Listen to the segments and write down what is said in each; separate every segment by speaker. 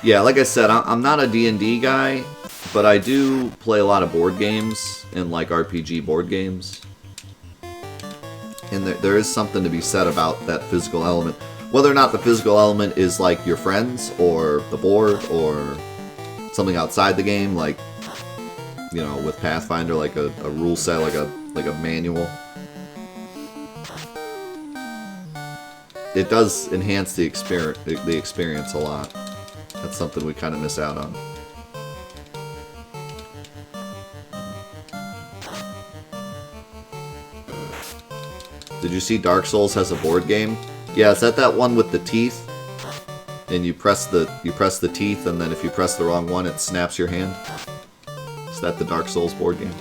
Speaker 1: Yeah, like I said, I'm not a D&D guy, but I do play a lot of board games and like RPG board games. And there is something to be said about that physical element. Whether or not the physical element is like your friends or the board or something outside the game, like, you know, with Pathfinder, like a rule set, like a manual. It does enhance the experience a lot. That's something we kind of miss out on. Did you see Dark Souls has a board game? Yeah, is that one with the teeth? And you press the teeth, and then if you press the wrong one, it snaps your hand? Is that the Dark Souls board game?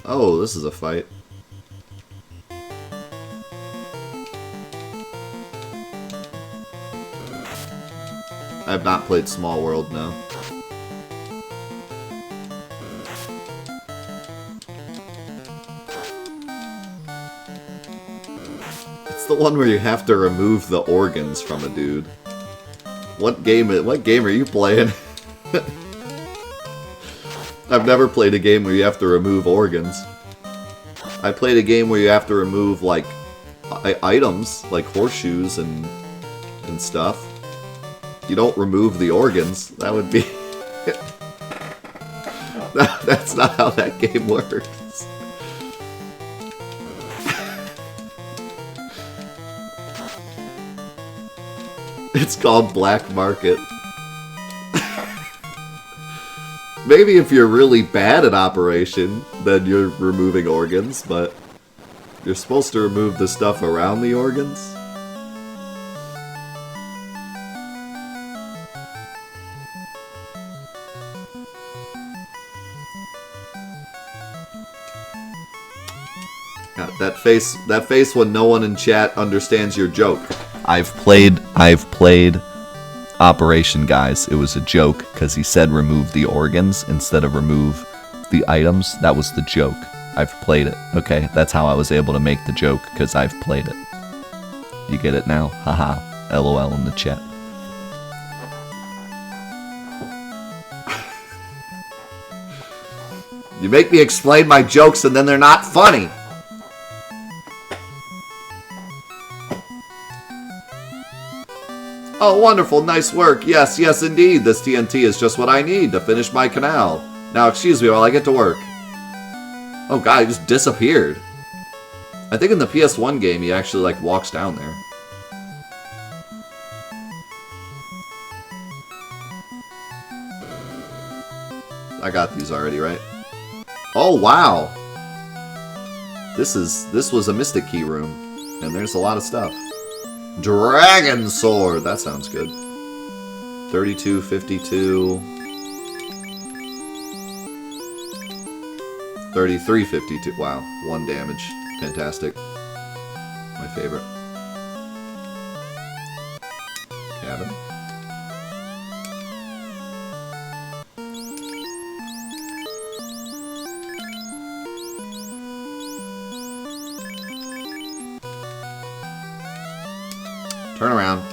Speaker 1: Oh, this is a fight. I have not played Small World, no. It's the one where you have to remove the organs from a dude. What game are you playing? I've never played a game where you have to remove organs. I played a game where you have to remove, like, items, like horseshoes and stuff. You don't remove the organs. That would be... That's not how that game works. It's called Black Market. Maybe if you're really bad at Operation, then you're removing organs, but you're supposed to remove the stuff around the organs? God, that face when no one in chat understands your joke. I've played Operation, guys. It was a joke because he said remove the organs instead of remove the items. That was the joke. I've played it. Okay, that's how I was able to make the joke, because I've played it. You get it now? Haha. LOL in the chat. You make me explain my jokes and then they're not funny. Oh, wonderful, nice work. Yes, yes, indeed. This TNT is just what I need to finish my canal. Now, excuse me while I get to work. Oh, God, he just disappeared. I think in the PS1 game, he actually, like, walks down there. I got these already, right? Oh, wow. This was a Mystic Key room. And there's a lot of stuff. Dragon Sword! That sounds good. 32, 52... 33, 52. Wow. 1 damage. Fantastic. My favorite. Cabin. Turn around.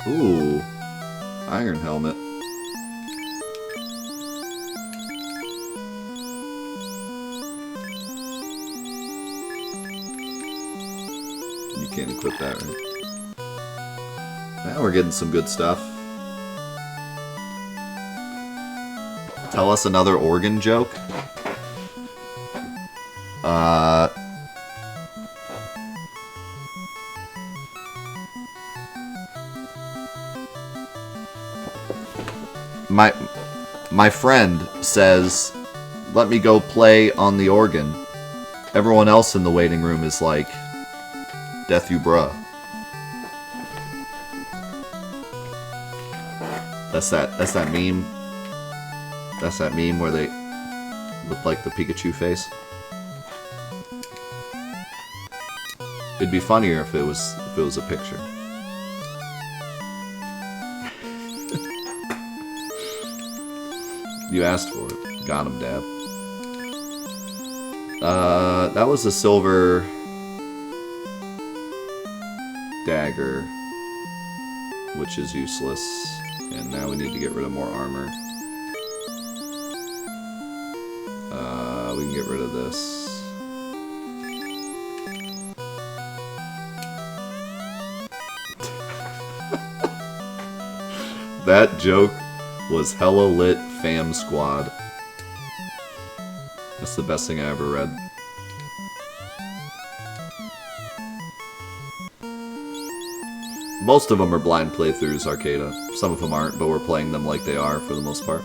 Speaker 1: Ooh, iron helmet. You can't equip that, right? Now we're getting some good stuff. Tell us another organ joke. My friend says, let me go play on the organ. Everyone else in the waiting room is like, death you bruh. That's that meme. That's that meme where they look like the Pikachu face. It'd be funnier if it was a picture. You asked for it. Got him, Dad. That was a silver dagger, which is useless. And now we need to get rid of more armor. We can get rid of this. That joke was hella lit, fam squad. That's the best thing I ever read. Most of them are blind playthroughs, Arcada. Some of them aren't, but we're playing them like they are for the most part.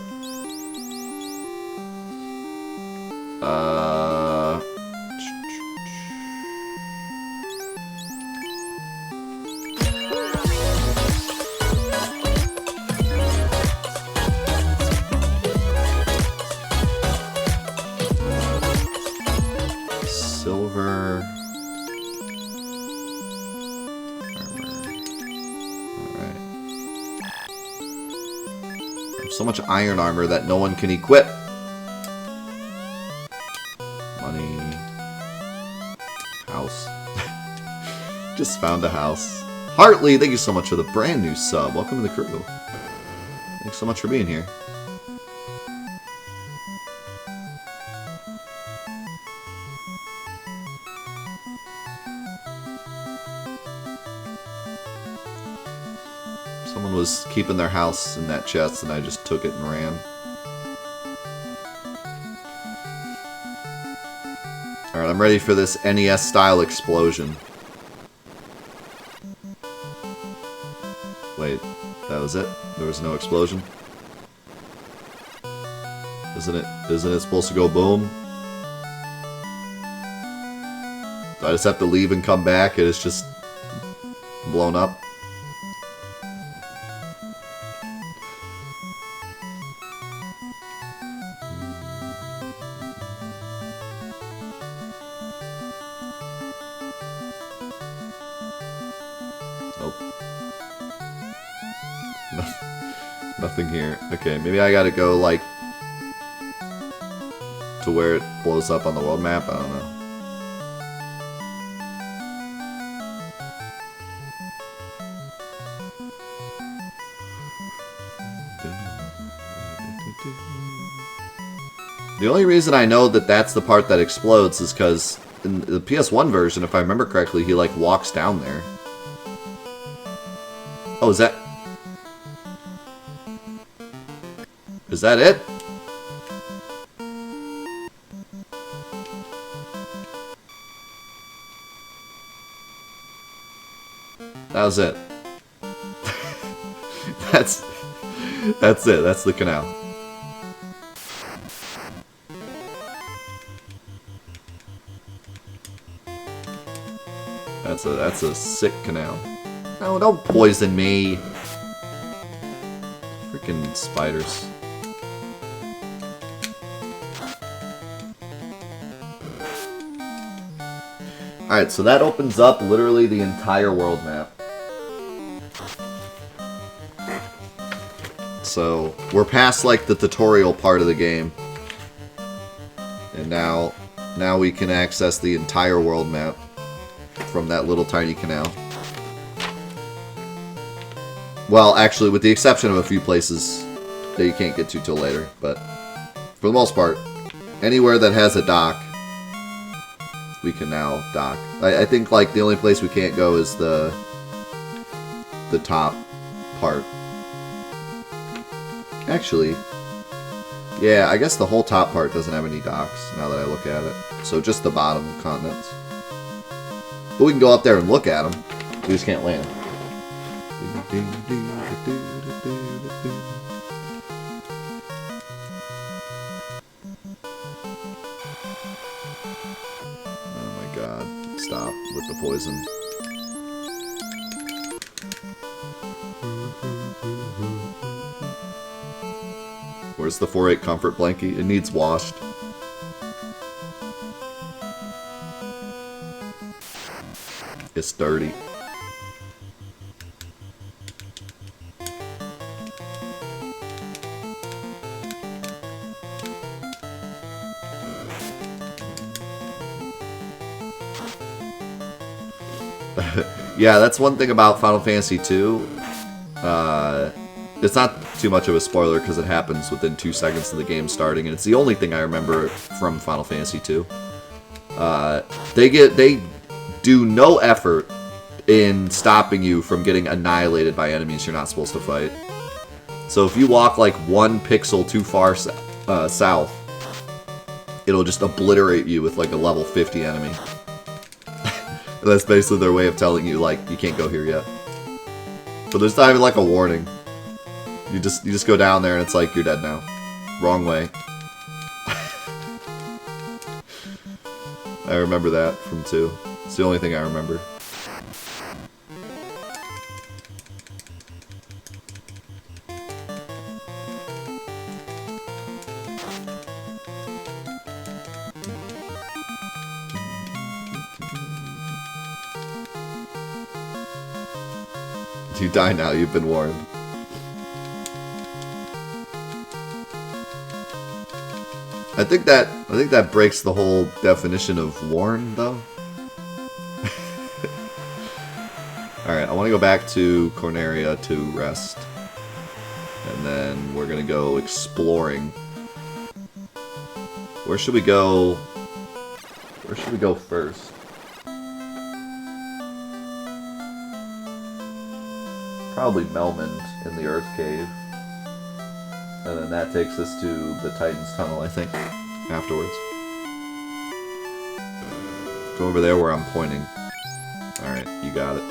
Speaker 1: Silver armor. Alright. There's so much iron armor that no one can equip. Money. House. Just found a house. Hartley, thank you so much for the brand new sub. Welcome to the crew. Thanks so much for being here. Someone was keeping their house in that chest and I just took it and ran. Alright, I'm ready for this NES style explosion. Wait, that was it? There was no explosion? Isn't it supposed to go boom? Do I just have to leave and come back and it's just blown up? Nothing here. Okay, maybe I gotta go, like, to where it blows up on the world map? I don't know. The only reason I know that that's the part that explodes is because in the PS1 version, if I remember correctly, he, like, walks down there. Oh, is that... Is that it? That was it. That's it. That's the canal. That's a sick canal. No, don't poison me. Freaking spiders. Alright, so that opens up literally the entire world map. So, we're past, like, the tutorial part of the game. And now we can access the entire world map from that little tiny canal. Well, actually, with the exception of a few places that you can't get to till later. But, for the most part, anywhere that has a dock, we can now dock. I think, like, the only place we can't go is the top part. Actually, yeah, I guess the whole top part doesn't have any docks, now that I look at it. So just the bottom continents. But we can go up there and look at them. We just can't land. Stop with the poison. Where's the 4-8 comfort blankie? It needs washed. It's dirty. Yeah, that's one thing about Final Fantasy II. It's not too much of a spoiler because it happens within 2 seconds of the game starting, and it's the only thing I remember from Final Fantasy II. They do no effort in stopping you from getting annihilated by enemies you're not supposed to fight. So if you walk like 1 pixel too far south, it'll just obliterate you with like a level 50 enemy. That's basically their way of telling you, like, you can't go here yet. But there's not even like a warning. You just go down there and it's like, you're dead now. Wrong way. I remember that from 2. It's the only thing I remember. You die now, you've been warned. I think that breaks the whole definition of warn, though. Alright, I want to go back to Corneria to rest. And then we're gonna go exploring. Where should we go? Where should we go first? Probably Melmond in the Earth Cave. And then that takes us to the Titan's Tunnel, I think, afterwards. Go over there where I'm pointing. Alright, you got it.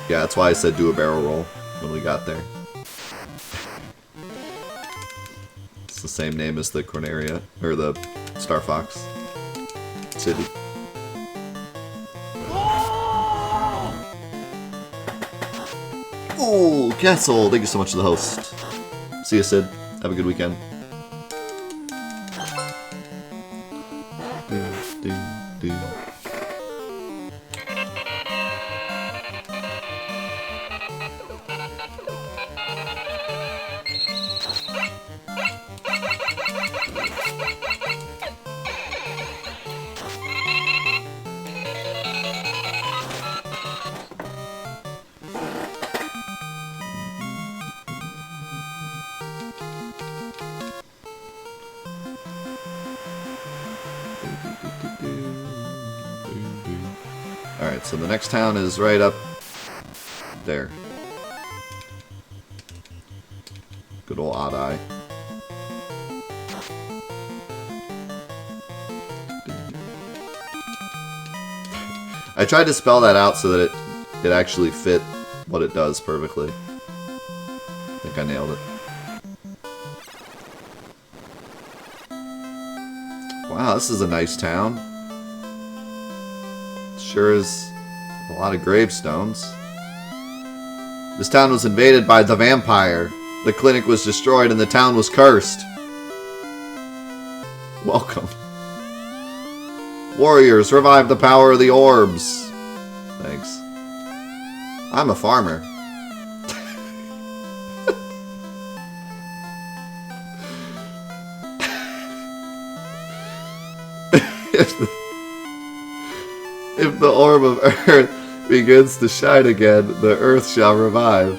Speaker 1: Yeah, that's why I said do a barrel roll when we got there. It's the same name as the Corneria, or the Star Fox city. Oh, Castle! Thank you so much to the host. See you, Sid. Have a good weekend. Alright, so the next town is right up there. Good old Odd Eye. I tried to spell that out so that it actually fit what it does perfectly. I think I nailed it. Wow, this is a nice town. Sure is a lot of gravestones. This town was invaded by the vampire. The clinic was destroyed and the town was cursed. Welcome. Warriors, revive the power of the orbs. Thanks. I'm a farmer. If the orb of earth begins to shine again, the earth shall revive.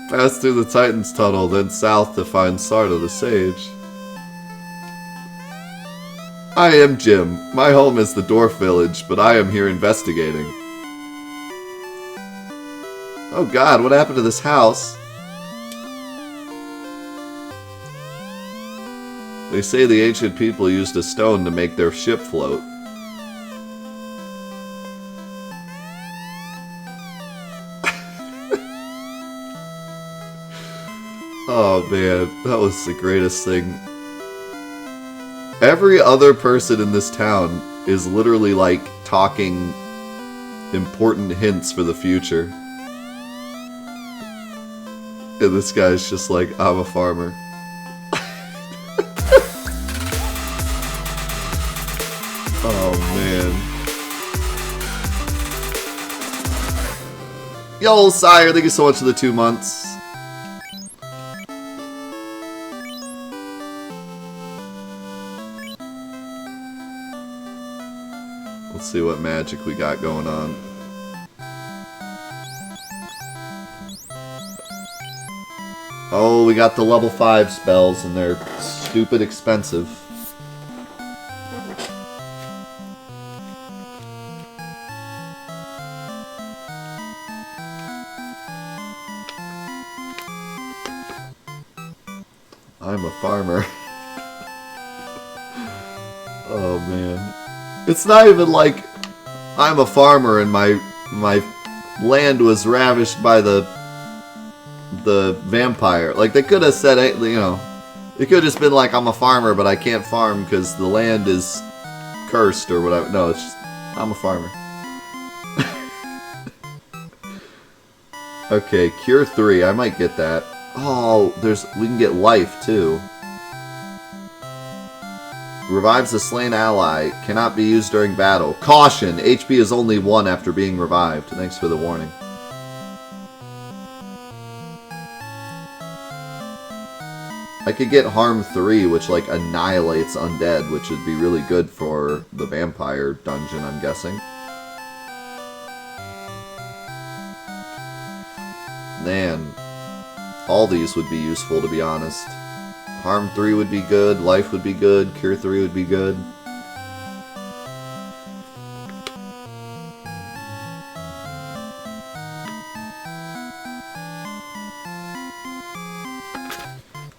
Speaker 1: Pass through the Titan's Tunnel, then south to find Sarda the Sage. I am Jim. My home is the Dwarf Village, but I am here investigating. Oh god, what happened to this house? They say the ancient people used a stone to make their ship float. Oh man, that was the greatest thing. Every other person in this town is literally like talking important hints for the future. And this guy's just like, I'm a farmer. Oh man. Yo, Sire, thank you so much for the 2 months. Let's see what magic we got going on. Oh, we got the level 5 spells, and they're stupid expensive. I'm a farmer. Oh man. It's not even like I'm a farmer and my land was ravished by the vampire. Like, they could have said, you know, it could have just been like, I'm a farmer, but I can't farm because the land is cursed or whatever. No, it's just, I'm a farmer. Okay, Cure 3. I might get that. Oh, we can get life, too. Revives a slain ally. Cannot be used during battle. Caution! HP is only 1 after being revived. Thanks for the warning. I could get Harm 3, which, like, annihilates undead, which would be really good for the vampire dungeon, I'm guessing. Man, all these would be useful, to be honest. Harm 3 would be good, Life would be good, Cure 3 would be good.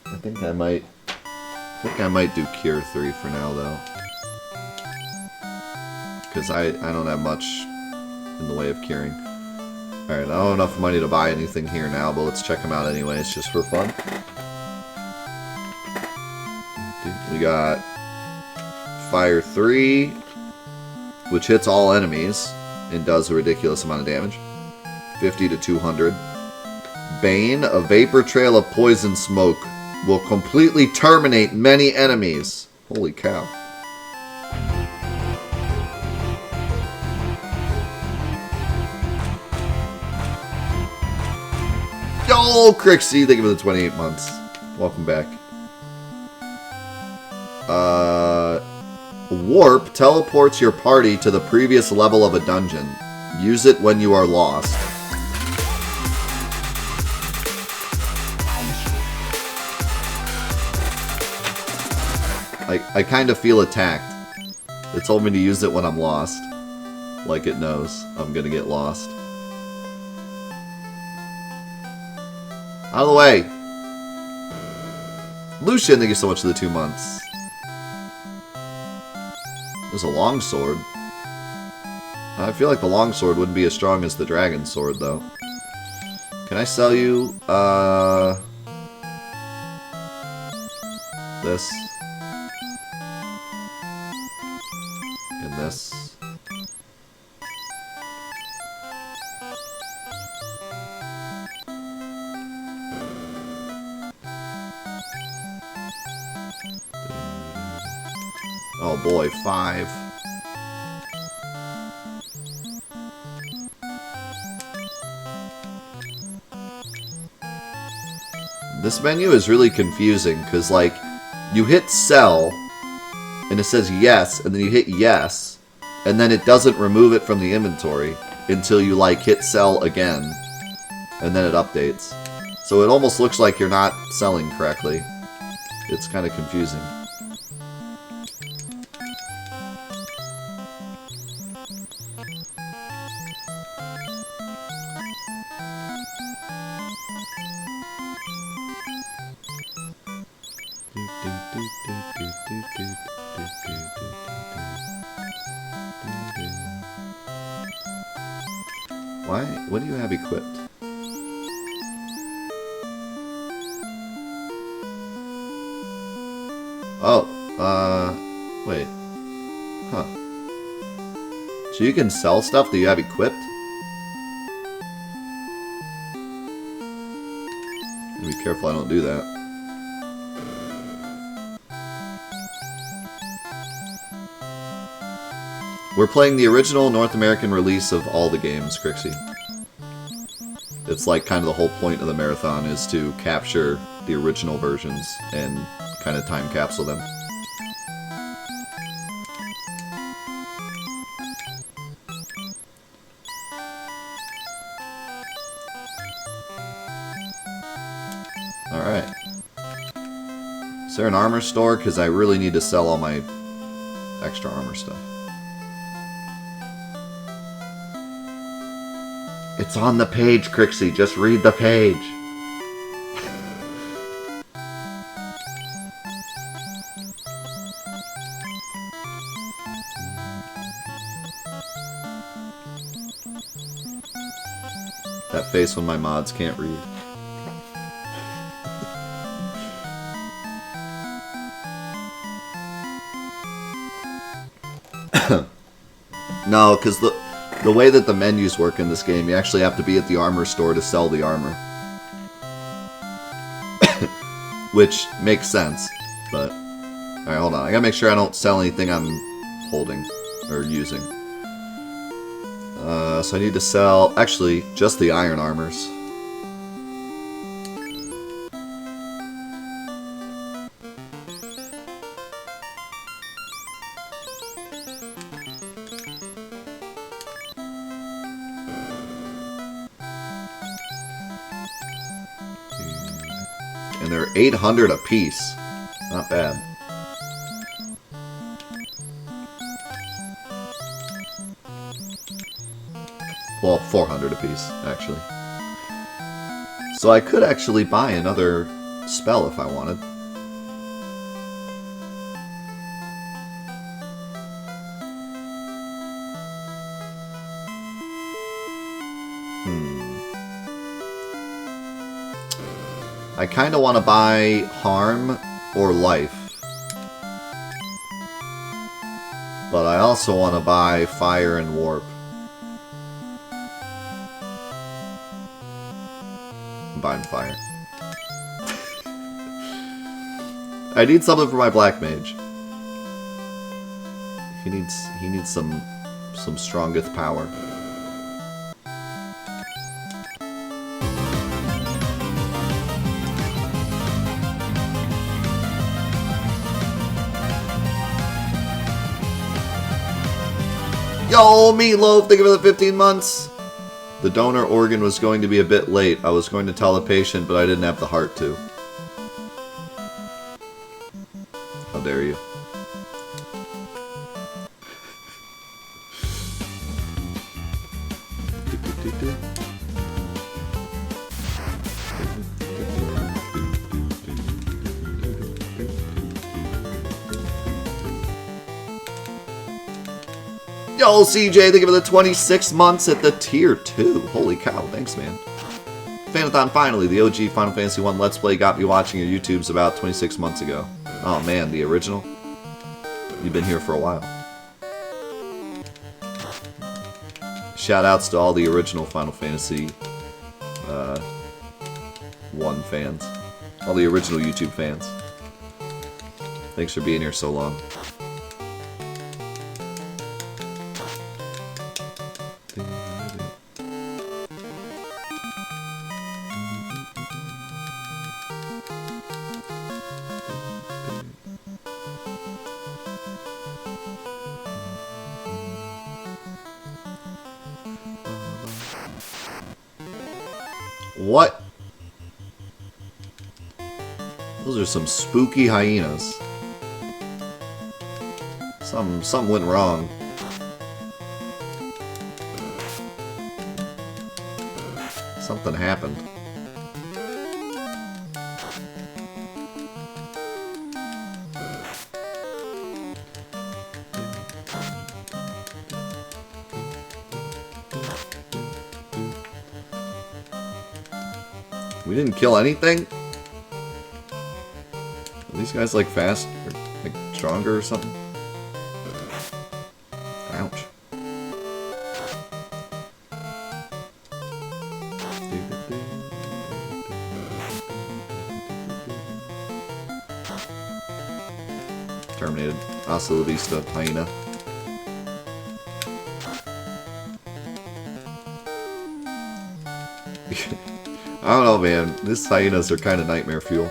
Speaker 1: I think I might do Cure 3 for now, though. Because I don't have much in the way of curing. Alright, I don't have enough money to buy anything here now, but let's check them out anyways, just for fun. We got Fire 3, which hits all enemies and does a ridiculous amount of damage. 50 to 200. Bane, a vapor trail of poison smoke, will completely terminate many enemies. Holy cow. Yo, Crixie, thank you for the 28 months. Welcome back. Warp teleports your party to the previous level of a dungeon. Use it when you are lost. I kind of feel attacked. It told me to use it when I'm lost. Like it knows I'm gonna get lost. Out of the way! Lucian, thank you so much for the 2 months. There's a longsword. I feel like the longsword wouldn't be as strong as the dragon sword, though. Can I sell you, this? And this? Oh boy, 5. This menu is really confusing, because, like, you hit sell, and it says yes, and then you hit yes, and then it doesn't remove it from the inventory until you, like, hit sell again, and then it updates. So it almost looks like you're not selling correctly. It's kind of confusing. Why? What do you have equipped? Oh, wait. Huh. So you can sell stuff that you have equipped? Be careful I don't do that. We're playing the original North American release of all the games, Crixie. It's like kind of the whole point of the marathon is to capture the original versions and kind of time capsule them. Alright. Is there an armor store? Because I really need to sell all my extra armor stuff. It's on the page, Crixie. Just read the page. That face when my mods can't read. No, because the way that the menus work in this game, you actually have to be at the armor store to sell the armor. Which makes sense, but... Alright, hold on. I gotta make sure I don't sell anything I'm holding or using. So I need to sell, actually, just the iron armors. And they're 800 a piece. Not bad. Well, 400 a piece, actually. So I could actually buy another spell if I wanted. I kind of want to buy Harm or Life. But I also want to buy Fire and Warp. I'm buying Fire. I need something for my Black Mage. He needs some strongest power. Yo, Meatloaf, thank you for the 15 months. The donor organ was going to be a bit late. I was going to tell the patient, but I didn't have the heart to. How dare you. Yo, CJ, thank you for the 26 months at the tier 2. Holy cow, thanks, man. Fantathon, finally, the OG Final Fantasy 1 Let's Play got me watching your YouTubes about 26 months ago. Oh man, the original? You've been here for a while. Shoutouts to all the original Final Fantasy 1 fans. All the original YouTube fans. Thanks for being here so long. What? Those are some spooky hyenas. Something went wrong. Something happened. We didn't kill anything? Are these guys like fast? stronger or something? Ouch. Terminated. Hasta la vista, hyena. I don't know, man. These hyenas are kind of nightmare fuel.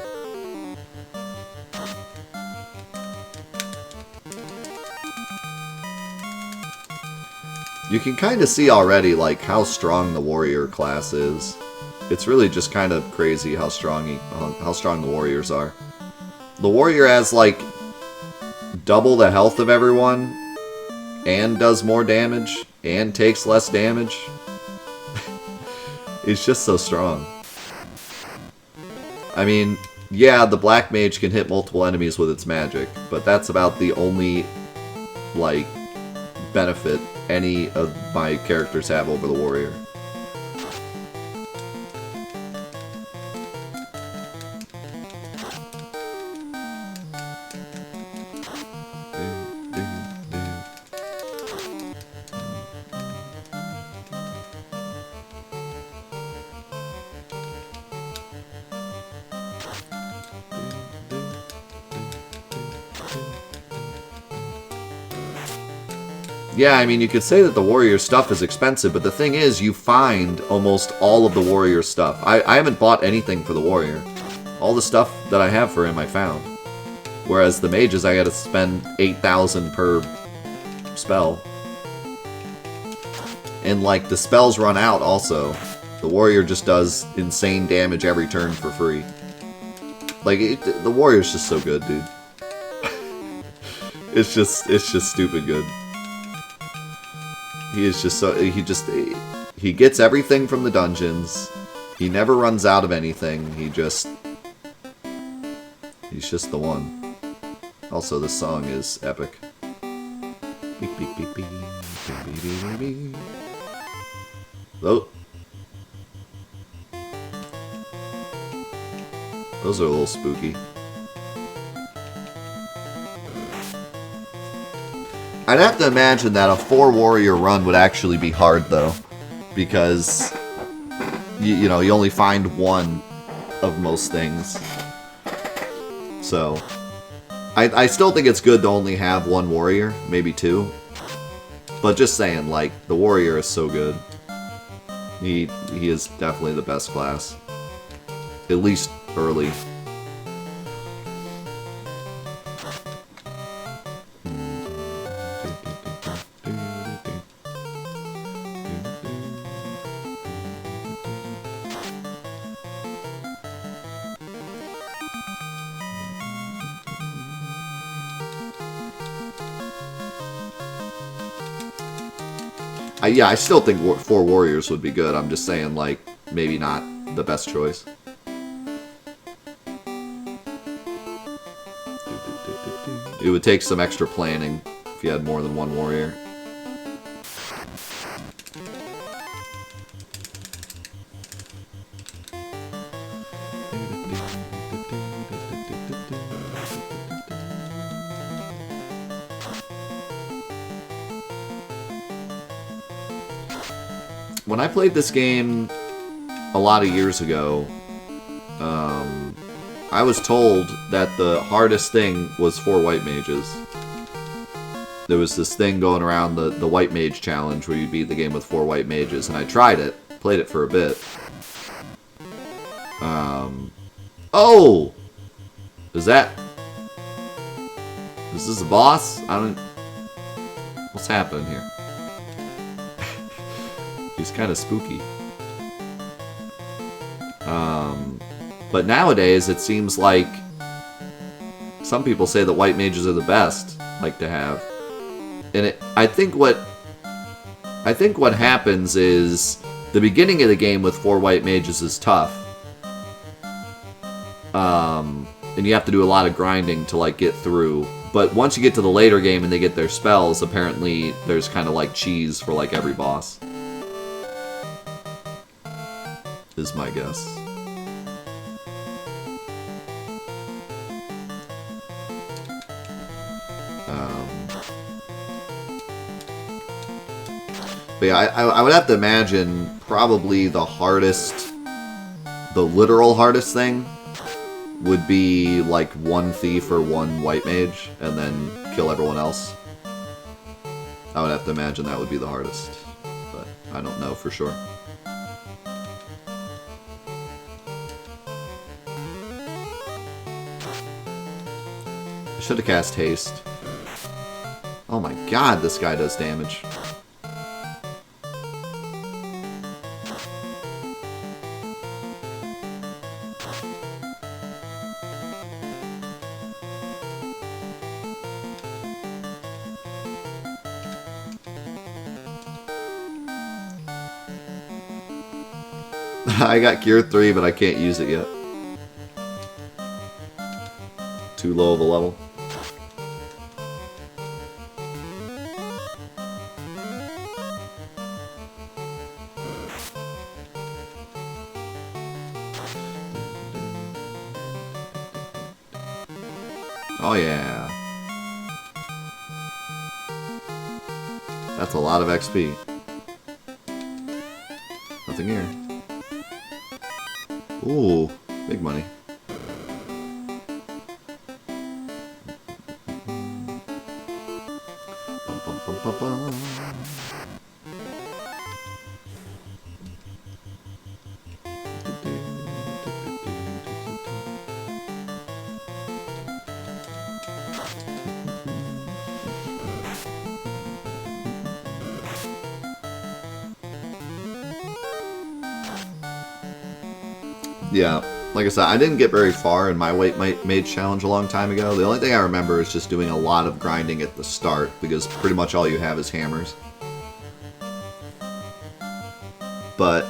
Speaker 1: You can kind of see already, like, how strong the warrior class is. It's really just kind of crazy how strong the warriors are. The warrior has, like, double the health of everyone, and does more damage, and takes less damage. It's just so strong. I mean, yeah, the black mage can hit multiple enemies with its magic, but that's about the only, like, benefit any of my characters have over the warrior. Yeah, I mean, you could say that the warrior stuff is expensive, but the thing is, you find almost all of the warrior stuff. I haven't bought anything for the warrior. All the stuff that I have for him, I found. Whereas the mages, I gotta spend 8,000 per spell. And, like, the spells run out, also. The warrior just does insane damage every turn for free. Like, the warrior's just so good, dude. It's just stupid good. He is just so... He gets everything from the dungeons. He never runs out of anything. He's just the one. Also, this song is epic. Beep, beep, beep, beep. Beep, beep, beep, beep. Oh. Those are a little spooky. I'd have to imagine that a 4-warrior run would actually be hard, though. Because, you know, you only find one of most things. So, I still think it's good to only have one warrior, maybe two. But just saying, like, the warrior is so good. He is definitely the best class. At least early. Yeah, I still think 4 warriors would be good. I'm just saying, like, maybe not the best choice. It would take some extra planning if you had more than one warrior. When I played this game a lot of years ago, I was told that the hardest thing was 4 white mages. There was this thing going around, the white mage challenge, where you beat the game with 4 white mages, and I tried it, played it for a bit. Oh! Is this a boss? What's happening here? He's kind of spooky. But nowadays, it seems like some people say that white mages are the best, like, to have. And I think what happens is the beginning of the game with 4 white mages is tough. And you have to do a lot of grinding to, like, get through. But once you get to the later game and they get their spells, apparently there's kind of like cheese for, like, every boss. Is my guess. But yeah, I would have to imagine probably the hardest, the literal hardest thing would be like one thief or one white mage and then kill everyone else. I would have to imagine that would be the hardest, but I don't know for sure. I should have cast haste. Oh my god, this guy does damage. I got Gear 3, but I can't use it yet. Too low of a level. Oh yeah. That's a lot of XP. Nothing here. Ooh, big money. Bum, bum, bum, bum, bum. Yeah, like I said, I didn't get very far in my White Mage challenge a long time ago. The only thing I remember is just doing a lot of grinding at the start, because pretty much all you have is hammers. But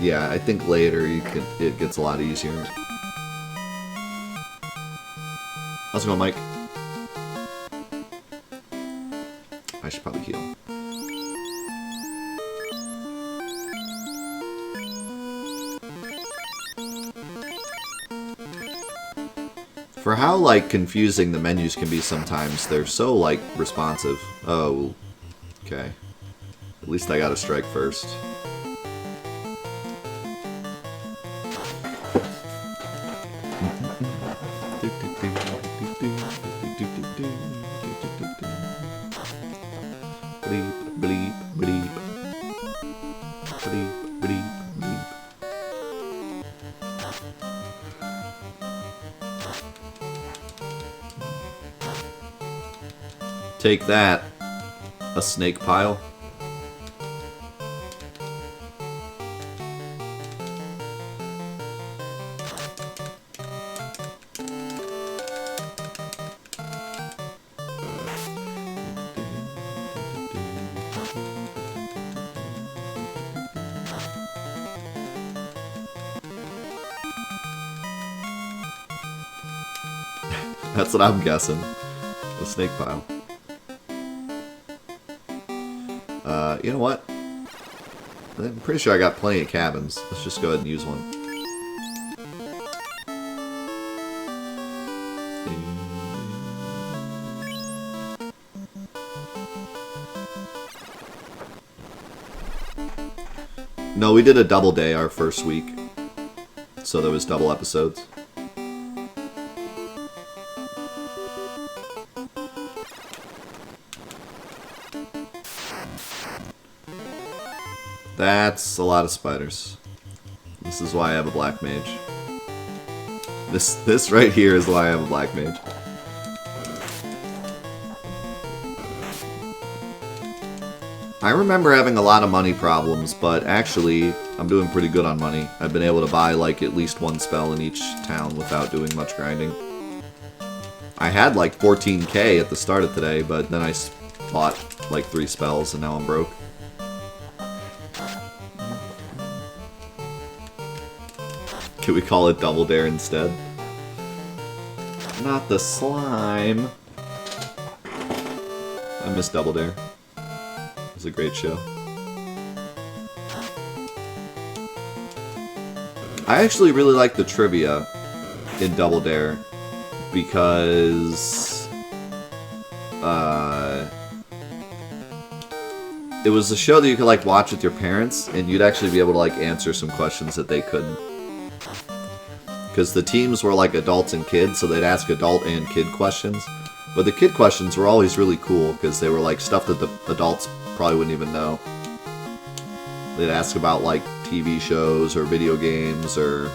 Speaker 1: yeah, I think later it gets a lot easier. How's it going, Mike? I should probably heal. For how, like, confusing the menus can be sometimes, they're so, like, responsive. Oh, okay. At least I got a strike first. Bleep, bleep, bleep. Bleep, bleep, bleep. Take that, a snake pile. That's what I'm guessing. The snake pile. You know what? I'm pretty sure I got plenty of cabins. Let's just go ahead and use one. No, we did a double day our first week. So there was double episodes. That's a lot of spiders. This is why I have a black mage. This right here is why I have a black mage. I remember having a lot of money problems, but actually, I'm doing pretty good on money. I've been able to buy, like, at least one spell in each town without doing much grinding. I had, like, 14k at the start of today, but then I bought, like, 3 spells, and now I'm broke. Can we call it Double Dare instead? Not the slime. I miss Double Dare. It was a great show. I actually really like the trivia in Double Dare because it was a show that you could like watch with your parents, and you'd actually be able to like answer some questions that they couldn't. Because the teams were like adults and kids, so they'd ask adult and kid questions. But the kid questions were always really cool because they were like stuff that the adults probably wouldn't even know. They'd ask about like TV shows or video games or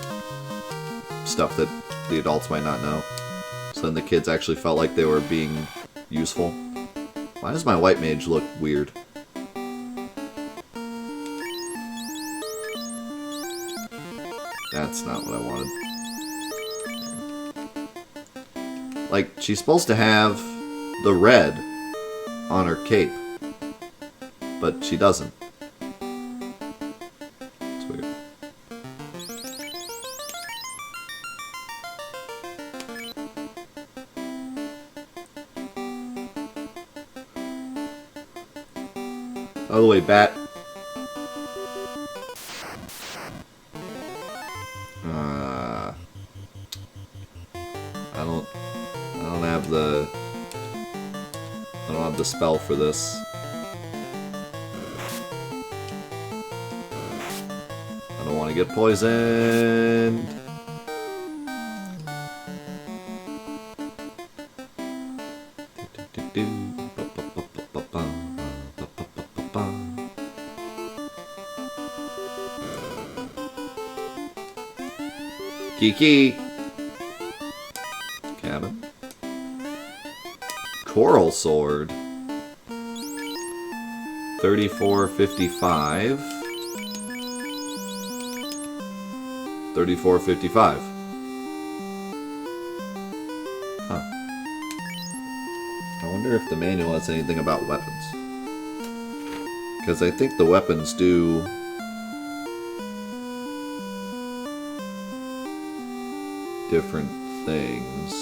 Speaker 1: stuff that the adults might not know. So then the kids actually felt like they were being useful. Why does my white mage look weird? That's not what I wanted. Like, she's supposed to have the red on her cape, but she doesn't. It's weird. Oh, wait, bat. I don't have the spell for this. I don't want to get poisoned. Kiki. Cabin. Coral Sword. 34.55. 34.55. Huh. I wonder if the manual has anything about weapons. Because I think the weapons do... different things.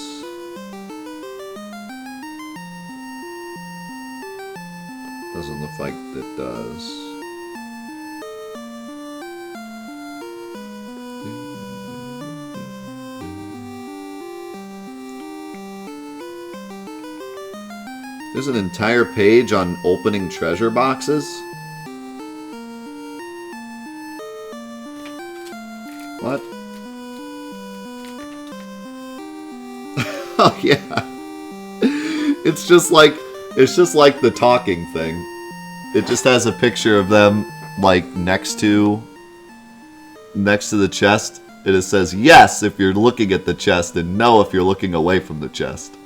Speaker 1: Doesn't look like it does. There's an entire page on opening treasure boxes. What? Oh yeah. It's just like the talking thing. It just has a picture of them like next to the chest, and it says yes if you're looking at the chest and no if you're looking away from the chest.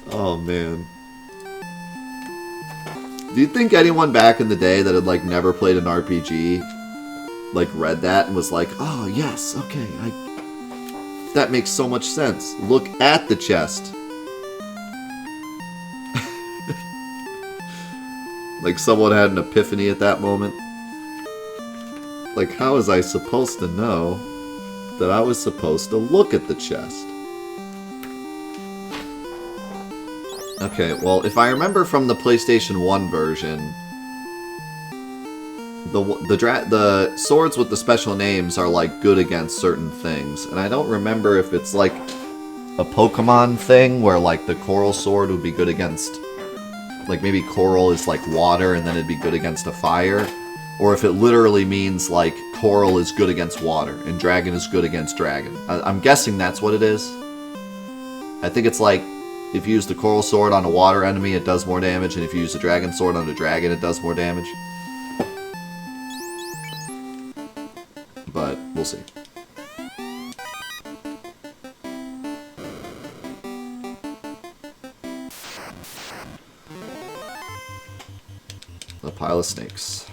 Speaker 1: Oh man. Do you think anyone back in the day that had like never played an RPG like read that and was like, "Oh, yes, okay, that makes so much sense. Look at the chest." Like someone had an epiphany at that moment. Like, how was I supposed to know that I was supposed to look at the chest? Okay, well, if I remember from the PlayStation 1 version, the swords with the special names are like good against certain things, and I don't remember if it's like a Pokemon thing where like the coral sword would be good against, like maybe coral is like water and then it'd be good against a fire, or if it literally means like coral is good against water and dragon is good against dragon. I'm guessing that's what it is. I think it's like if you use the coral sword on a water enemy it does more damage, and if you use the dragon sword on a dragon it does more damage. But we'll see. A pile of snakes.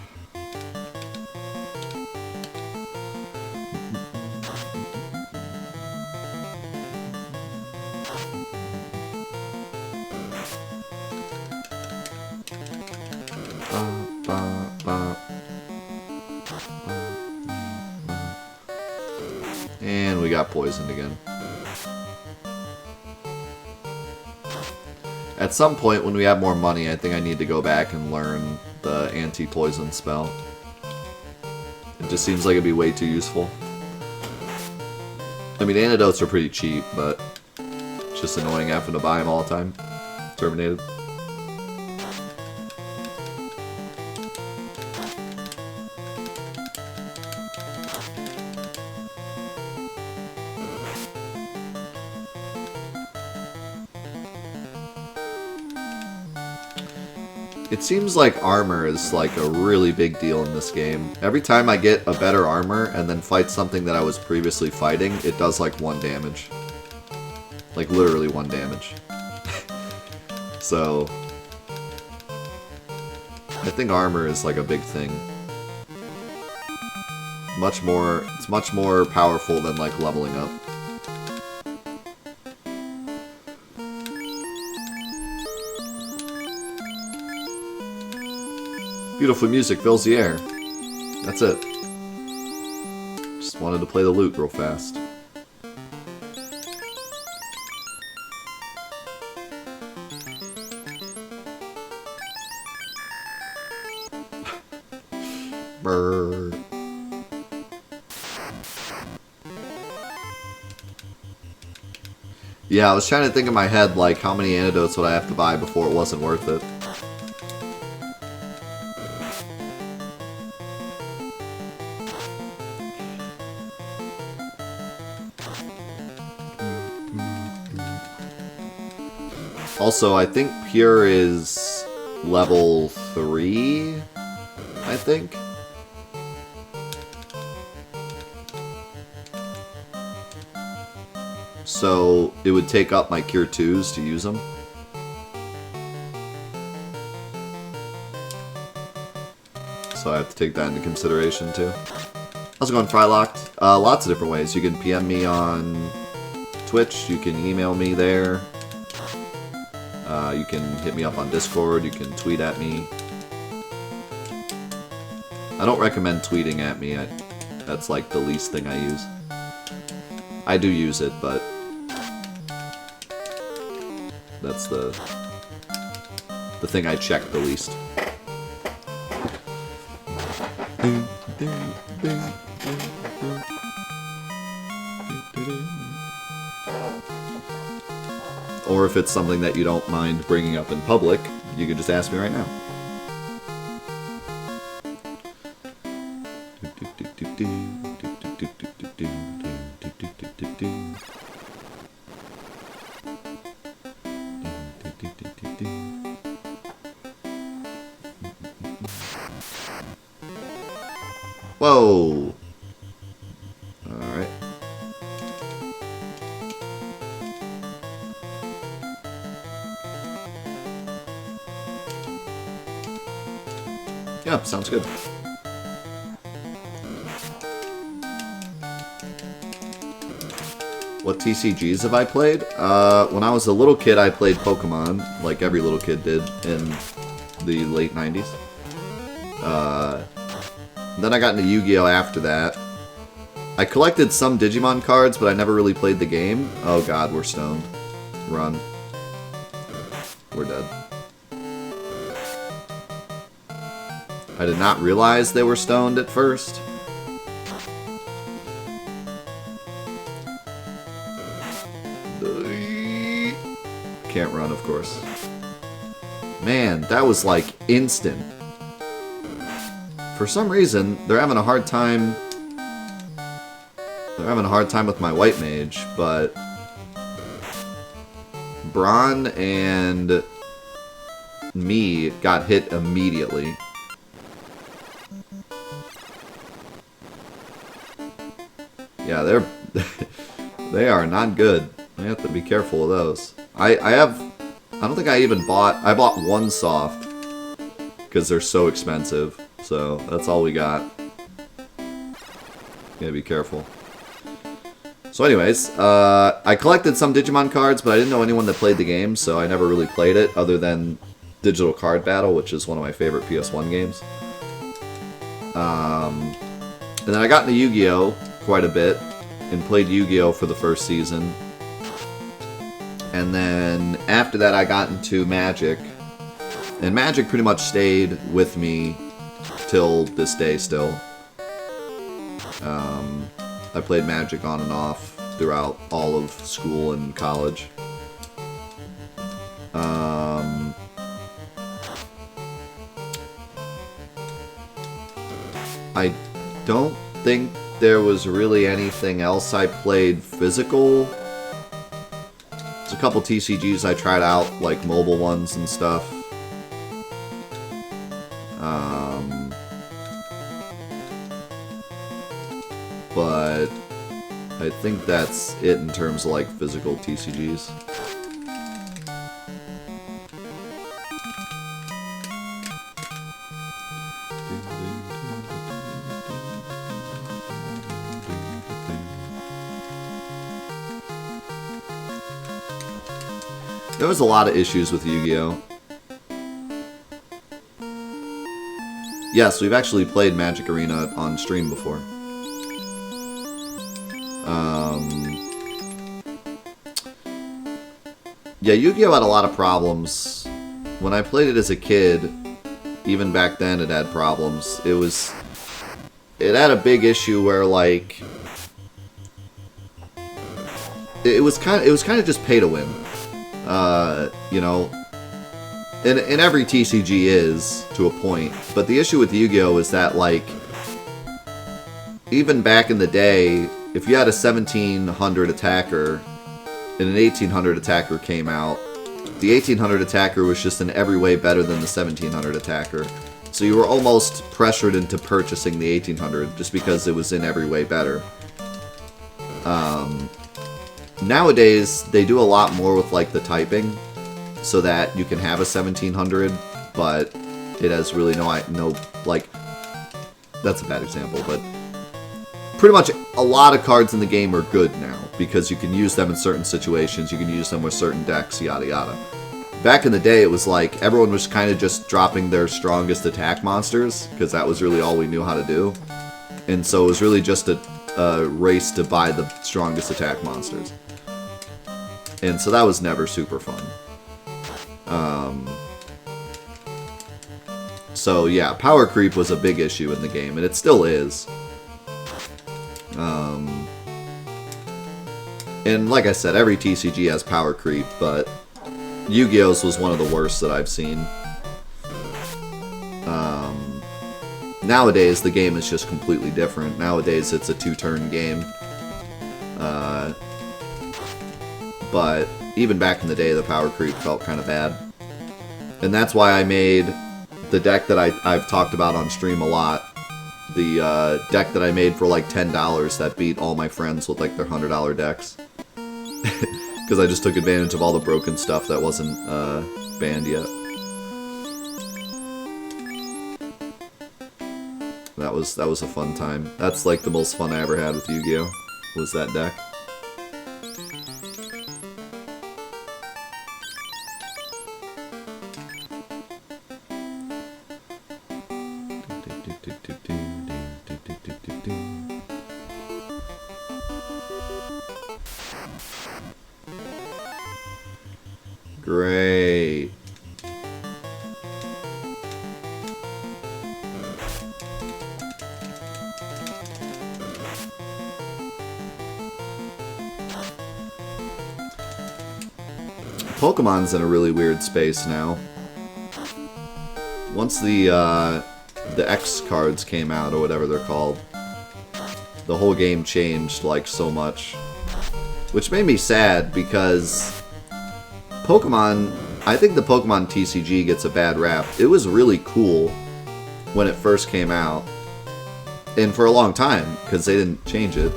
Speaker 1: And we got poisoned again. At some point when we have more money, I think I need to go back and learn the anti-poison spell. It just seems like it'd be way too useful. I mean, antidotes are pretty cheap, but it's just annoying having to buy them all the time. Terminated. It seems like armor is like a really big deal in this game. Every time I get a better armor and then fight something that I was previously fighting, it does like 1 damage. Like literally 1 damage. So I think armor is like a big thing. It's much more powerful than like leveling up. Beautiful music fills the air. That's it. Just wanted to play the lute real fast. Brrr. Yeah, I was trying to think in my head, like, how many antidotes would I have to buy before it wasn't worth it. Also, I think Pure is level 3, I think. So it would take up my Cure 2s to use them. So I have to take that into consideration too. How's it going, Frylocked? Lots of different ways. You can PM me on Twitch, you can email me there. You can hit me up on Discord, you can tweet at me. I don't recommend tweeting at me, that's like the least thing I use. I do use it, but that's the thing I check the least. Or if it's something that you don't mind bringing up in public, you can just ask me right now. Whoa! Alright. Yeah, sounds good. What TCGs have I played? When I was a little kid, I played Pokemon, like every little kid did in the late 90s. Then I got into Yu-Gi-Oh! After that. I collected some Digimon cards, but I never really played the game. Oh god, we're stoned. Run. We're dead. I did not realize they were stoned at first. Can't run, of course. Man, that was like instant. For some reason, they're having a hard time. They're having a hard time with my white mage, but Braun and me got hit immediately. Yeah, they are not good. I have to be careful of those. I don't think I even bought one soft because they're so expensive. So that's all we got. Gotta be careful. So anyways, I collected some Digimon cards, but I didn't know anyone that played the game, so I never really played it other than Digital Card Battle, which is one of my favorite PS1 games. And then I got into Yu-Gi-Oh! Quite a bit, and played Yu-Gi-Oh! For the first season. And then after that I got into Magic, and Magic pretty much stayed with me till this day still. I played Magic on and off throughout all of school and college. I don't think there was really anything else I played physical. There's a couple TCGs I tried out, like mobile ones and stuff. But I think that's it in terms of like physical TCGs. There was a lot of issues with Yu-Gi-Oh! Yes, we've actually played Magic Arena on stream before. Yeah, Yu-Gi-Oh! Had a lot of problems. When I played it as a kid, even back then it had problems. It had a big issue where, like, it was kind of just pay to win. You know, and every TCG is, to a point. But the issue with Yu-Gi-Oh! Is that, like, even back in the day, if you had a 1700 attacker and an 1800 attacker came out, the 1800 attacker was just in every way better than the 1700 attacker. So you were almost pressured into purchasing the 1800 just because it was in every way better. Nowadays, they do a lot more with, like, the typing, so that you can have a 1700, but it has really no, like, that's a bad example, but pretty much a lot of cards in the game are good now, because you can use them in certain situations, you can use them with certain decks, yada yada. Back in the day, it was like, everyone was kind of just dropping their strongest attack monsters, because that was really all we knew how to do, and so it was really just a race to buy the strongest attack monsters. And so that was never super fun. So yeah, power creep was a big issue in the game, and it still is. And like I said, every TCG has power creep, but Yu-Gi-Oh's was one of the worst that I've seen. Nowadays, the game is just completely different. Nowadays, it's a two-turn game. But even back in the day, the power creep felt kind of bad. And that's why I made the deck that I've talked about on stream a lot. The deck that I made for like $10 that beat all my friends with like their $100 decks. Because I just took advantage of all the broken stuff that wasn't banned yet. That was a fun time. That's like the most fun I ever had with Yu-Gi-Oh! Was that deck. Great. Pokemon's in a really weird space now. Once the X cards came out, or whatever they're called, the whole game changed, like, so much. Which made me sad, because Pokemon, I think the Pokemon TCG gets a bad rap. It was really cool when it first came out. And for a long time, because they didn't change it.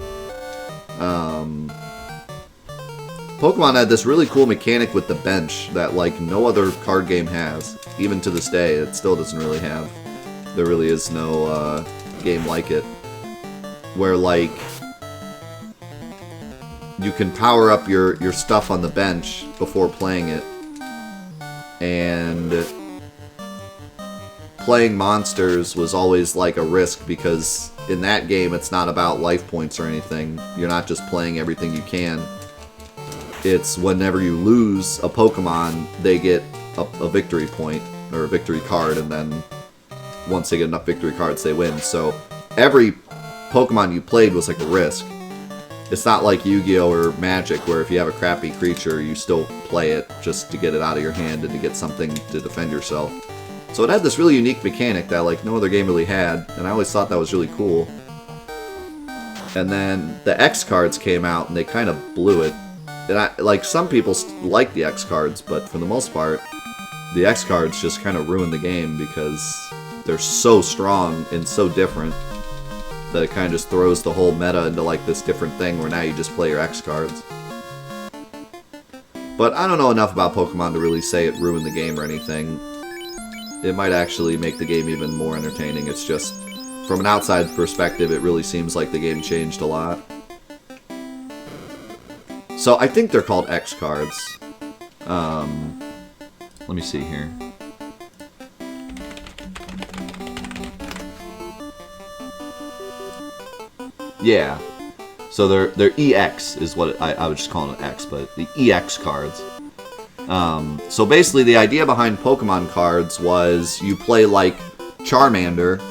Speaker 1: Pokemon had this really cool mechanic with the bench that, like, no other card game has. Even to this day, it still doesn't really have. There really is no game like it. Where, like, you can power up your stuff on the bench before playing it. And playing monsters was always like a risk, because in that game it's not about life points or anything. You're not just playing everything you can. It's whenever you lose a Pokemon, they get a victory point, or a victory card, and then once they get enough victory cards, they win. So every Pokemon you played was like a risk. It's not like Yu-Gi-Oh! Or Magic, where if you have a crappy creature, you still play it just to get it out of your hand and to get something to defend yourself. So it had this really unique mechanic that like no other game really had, and I always thought that was really cool. And then the X cards came out, and they kind of blew it. And like some people like the X cards, but for the most part, the X cards just kind of ruined the game because they're so strong and so different that it kind of just throws the whole meta into like this different thing where now you just play your X cards. But I don't know enough about Pokemon to really say it ruined the game or anything. It might actually make the game even more entertaining. It's just, from an outside perspective, it really seems like the game changed a lot. So I think they're called X cards. Let me see here. Yeah. So they're EX is what I was just calling it X, but the EX cards. So basically the idea behind Pokemon cards was you play like Charmander,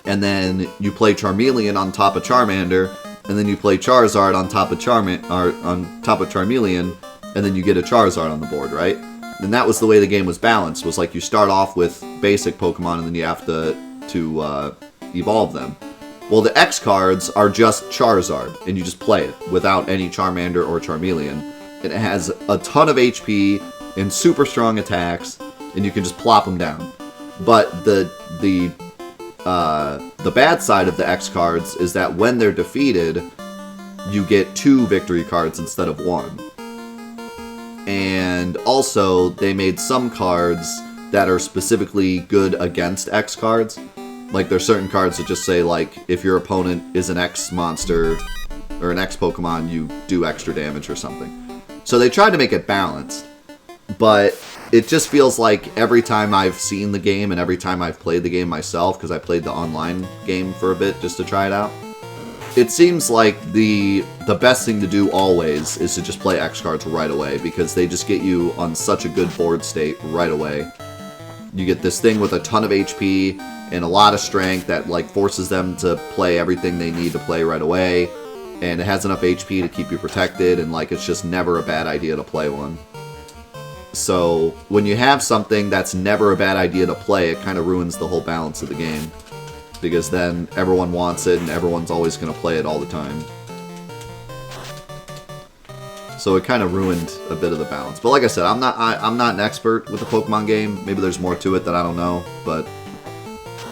Speaker 1: and then you play Charmeleon on top of Charmander, and then you play Charizard on top of Charmeleon, and then you get a Charizard on the board, right? And that was the way the game was balanced. Was like you start off with basic Pokemon, and then you have to evolve them. Well, the X cards are just Charizard, and you just play it without any Charmander or Charmeleon. And it has a ton of HP and super strong attacks, and you can just plop them down. But the bad side of the X cards is that when they're defeated, you get 2 victory cards instead of 1. And also, they made some cards that are specifically good against X cards. Like, there's certain cards that just say, like, if your opponent is an X monster or an X Pokemon, you do extra damage or something. So they tried to make it balanced. But it just feels like every time I've seen the game and every time I've played the game myself, because I played the online game for a bit just to try it out, it seems like the best thing to do always is to just play X cards right away, because they just get you on such a good board state right away. You get this thing with a ton of HP and a lot of strength that like forces them to play everything they need to play right away, and it has enough HP to keep you protected, and like it's just never a bad idea to play one. So when you have something that's never a bad idea to play, it kind of ruins the whole balance of the game, because then everyone wants it and everyone's always going to play it all the time. So it kind of ruined a bit of the balance. But like I said, I'm not an expert with the Pokemon game. Maybe there's more to it that I don't know, but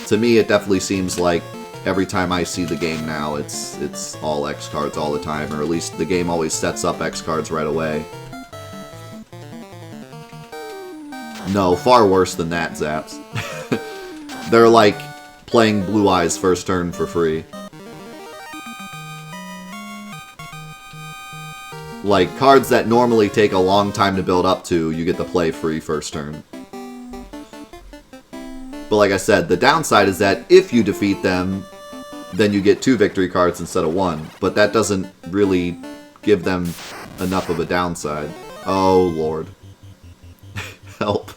Speaker 1: to me it definitely seems like every time I see the game now, it's all X cards all the time, or at least the game always sets up X cards right away. No, far worse than that, Zaps. They're like playing Blue Eyes first turn for free. Like, cards that normally take a long time to build up to, you get to play free first turn. But like I said, the downside is that if you defeat them, then you get 2 victory cards instead of 1. But that doesn't really give them enough of a downside. Oh, Lord. Help.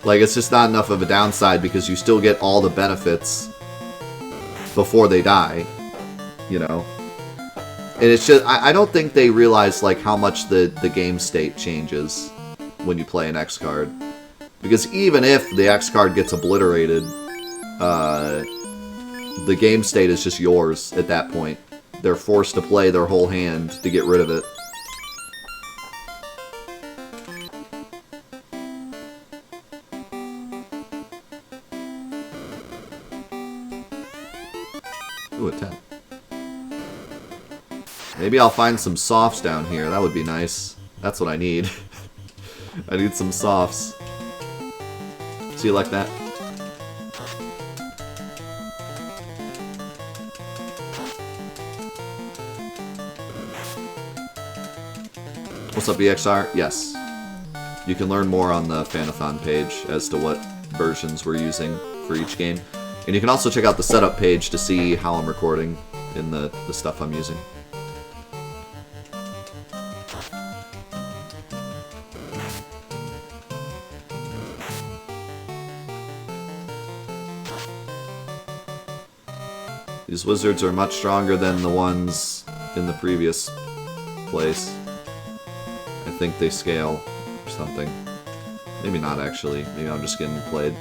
Speaker 1: Like, it's just not enough of a downside because you still get all the benefits before they die, you know? And it's just, I don't think they realize, like, how much the game state changes when you play an X card. Because even if the X card gets obliterated, the game state is just yours at that point. They're forced to play their whole hand to get rid of it. Ooh, a 10. Maybe I'll find some softs down here. That would be nice. That's what I need. I need some softs. So you like that? What's up, EXR? Yes. You can learn more on the Fantathon page as to what versions we're using for each game. And you can also check out the setup page to see how I'm recording in the stuff I'm using. These wizards are much stronger than the ones in the previous place. I think they scale or something. Maybe not actually. Maybe I'm just getting played.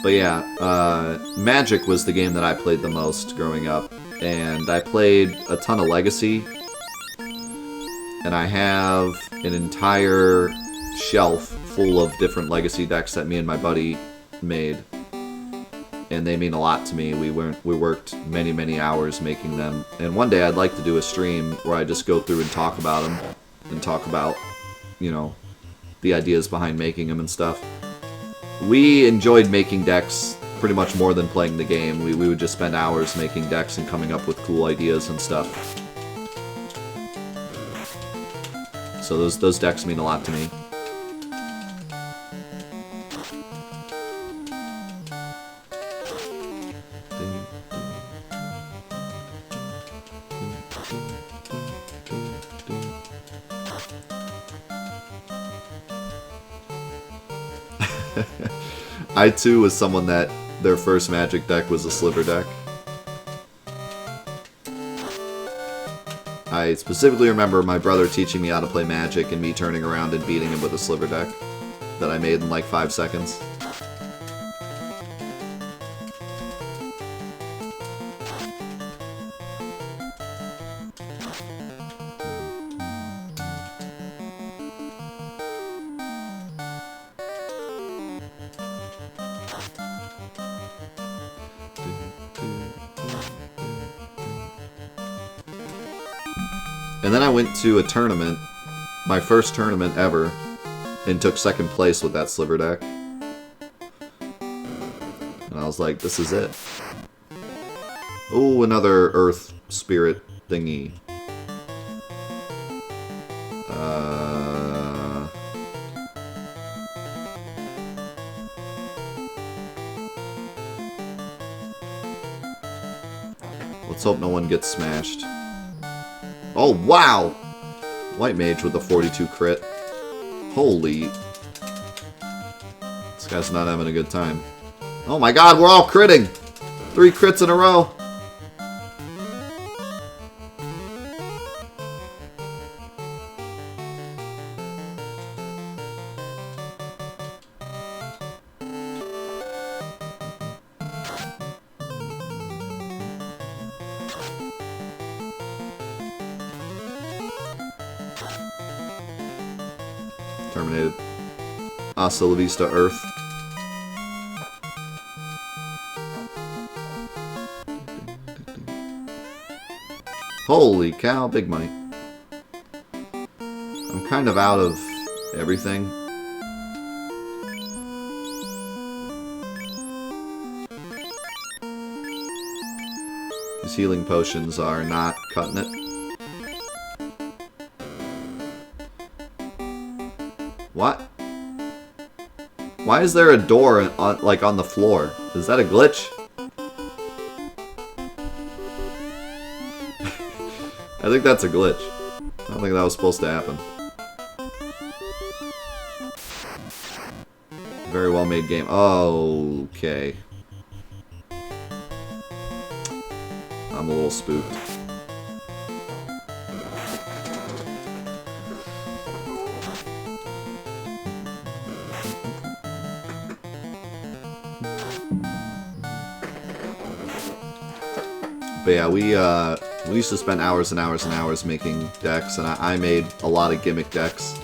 Speaker 1: But yeah, Magic was the game that I played the most growing up. And I played a ton of Legacy. And I have an entire shelf full of different Legacy decks that me and my buddy made. And they mean a lot to me. We worked many, many hours making them. And one day I'd like to do a stream where I just go through and talk about them. And talk about, you know, the ideas behind making them and stuff. We enjoyed making decks pretty much more than playing the game. We would just spend hours making decks and coming up with cool ideas and stuff. So those decks mean a lot to me. I too was someone that their first Magic deck was a Sliver deck. I specifically remember my brother teaching me how to play Magic and me turning around and beating him with a Sliver deck that I made in like 5 seconds. And then I went to a tournament, my first tournament ever, and took second place with that Sliver deck. And I was like, this is it. Oh, another Earth Spirit thingy. Let's hope no one gets smashed. Oh, wow! White Mage with a 42 crit. Holy. This guy's not having a good time. Oh my god, we're all critting! 3 crits in a row! Terminated. Hasta la vista, Earth. Holy cow, big money. I'm kind of out of everything. These healing potions are not cutting it. What? Why is there a door on, like, on the floor? Is that a glitch? I think that's a glitch. I don't think that was supposed to happen. Very well made game. Oh, okay. I'm a little spooked. But yeah, we used to spend hours and hours and hours making decks, and I made a lot of gimmick decks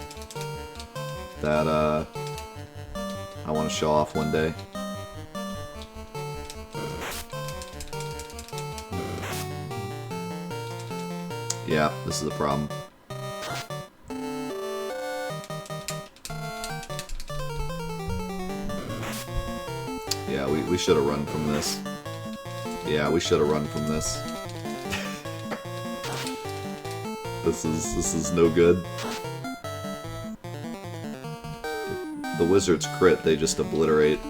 Speaker 1: that I want to show off one day. Yeah, this is a problem. Yeah, we should have run from this. Yeah, we should have run from this. This is no good. The wizards crit, they just obliterate.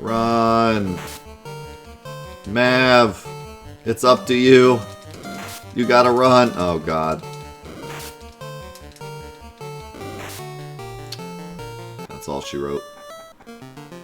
Speaker 1: Run. Mav, it's up to you. You gotta run. Oh, God. That's all she wrote.